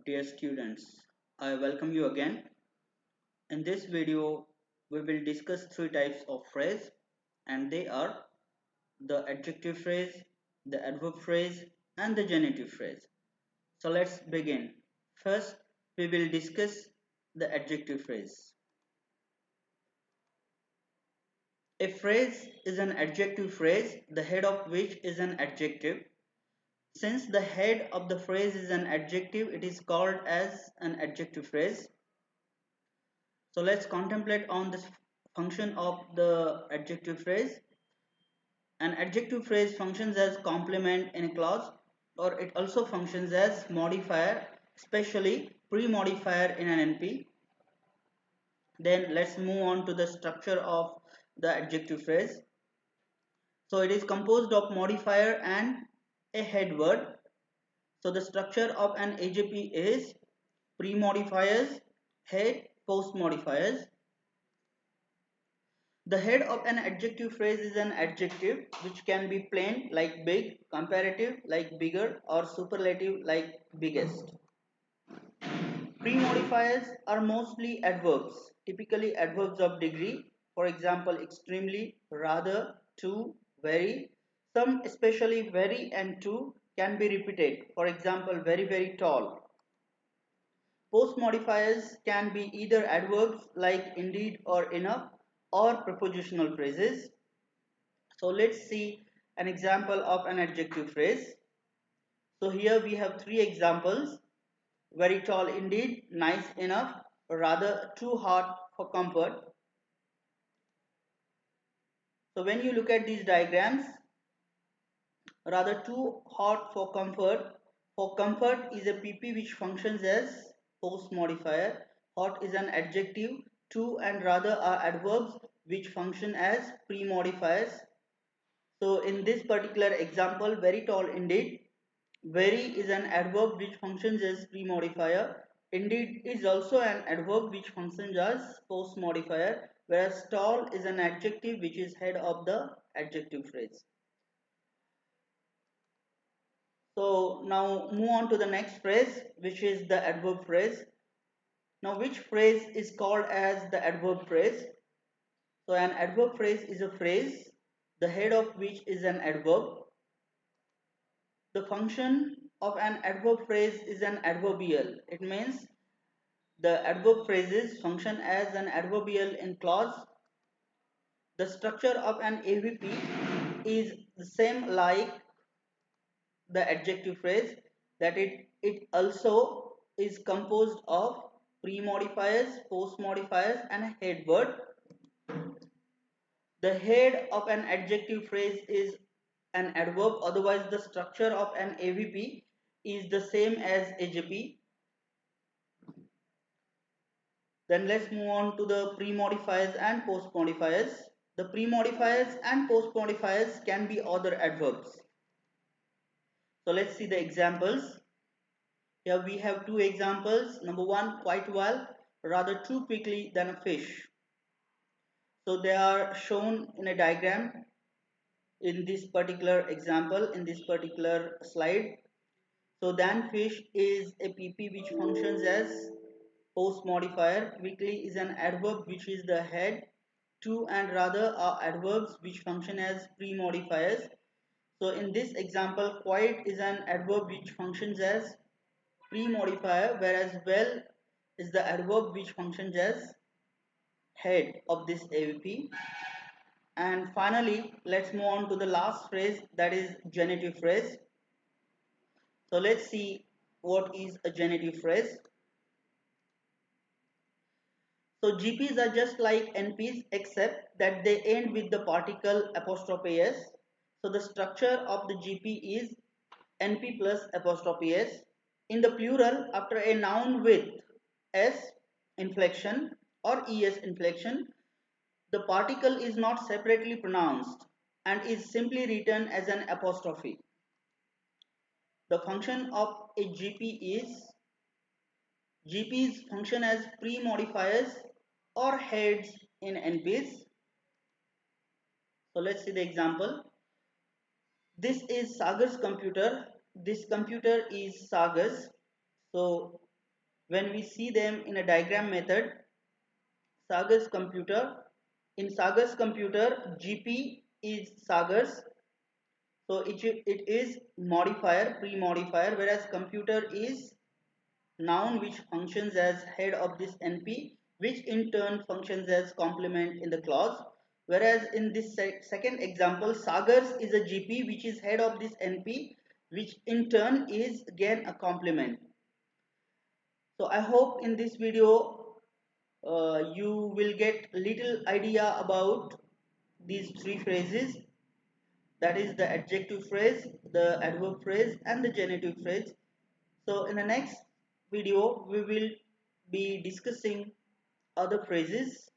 Dear students, I welcome you again. In this video, we will discuss three types of phrase, and they are the adjective phrase, the adverb phrase, and the genitive phrase. So let's begin. First, we will discuss the adjective phrase. A phrase is an adjective phrase, the head of which is an adjective. Since the head of the phrase is an adjective, it is called as an adjective phrase. So let's contemplate on this function of the adjective phrase. An adjective phrase functions as complement in a clause, or it also functions as modifier, especially pre-modifier in an NP. Then let's move on to the structure of the adjective phrase. So it is composed of modifier and a head word. So the structure of an AJP is pre-modifiers, head, post-modifiers. The head of an adjective phrase is an adjective which can be plain like big, comparative like bigger, or superlative like biggest. Pre-modifiers are mostly adverbs, typically adverbs of degree, for example extremely, rather, to, very. Some, especially very and to, can be repeated, for example very tall. Post modifiers can be either adverbs like indeed or enough, or prepositional phrases. So let's see an example of an adjective phrase. So here we have three examples. Very tall indeed, nice enough, rather too hot for comfort. So when you look at these diagrams, rather too hot for comfort is a PP which functions as post modifier. Hot is an adjective, too and rather are adverbs which function as pre-modifiers. So in this particular example, very tall indeed, very is an adverb which functions as pre-modifier. Indeed is also an adverb which functions as post-modifier, whereas tall is an adjective which is head of the adjective phrase. So now move on to the next phrase, which is the adverb phrase. Now which phrase is called as the adverb phrase? So an adverb phrase is a phrase, the head of which is an adverb. The function of an adverb phrase is an adverbial. It means the adverb phrases function as an adverbial in clause. The structure of an AVP is the same like the adjective phrase, that it also is composed of pre-modifiers, post-modifiers and a head word. The head of an adjective phrase is an adverb, otherwise the structure of an AVP is the same as AJP. Then let's move on to the pre-modifiers and post-modifiers. The pre-modifiers and post-modifiers can be other adverbs. So let's see the examples. Here we have two examples. Number one, quite well, rather too quickly than a fish. So they are shown in a diagram in this particular example, in this particular slide. So than fish is a PP which functions as post modifier. Quickly is an adverb which is the head. To and rather are adverbs which function as pre-modifiers. So in this example, quite is an adverb which functions as pre-modifier, whereas well is the adverb which functions as head of this AVP. And finally, let's move on to the last phrase, that is genitive phrase. So let's see what is a genitive phrase. So GPs are just like NPs except that they end with the particle apostrophe s. So the structure of the GP is NP plus apostrophe s. In the plural, after a noun with s inflection or es inflection, the particle is not separately pronounced and is simply written as an apostrophe. The function of a GP is GPs function as pre-modifiers or heads in NPs. So let's see the example. This is Sagar's computer. This computer is Sagar's. So when we see them in a diagram method, Sagar's computer, in Sagar's computer, GP is Sagar's, so it is modifier, pre-modifier, whereas computer is noun which functions as head of this NP, which in turn functions as complement in the clause. Whereas in this second example, Sagar's is a GP which is head of this NP, which in turn is again a complement. So I hope in this video you will get little idea about these three phrases, that is the adjective phrase, the adverb phrase and the genitive phrase. So in the next video we will be discussing other phrases.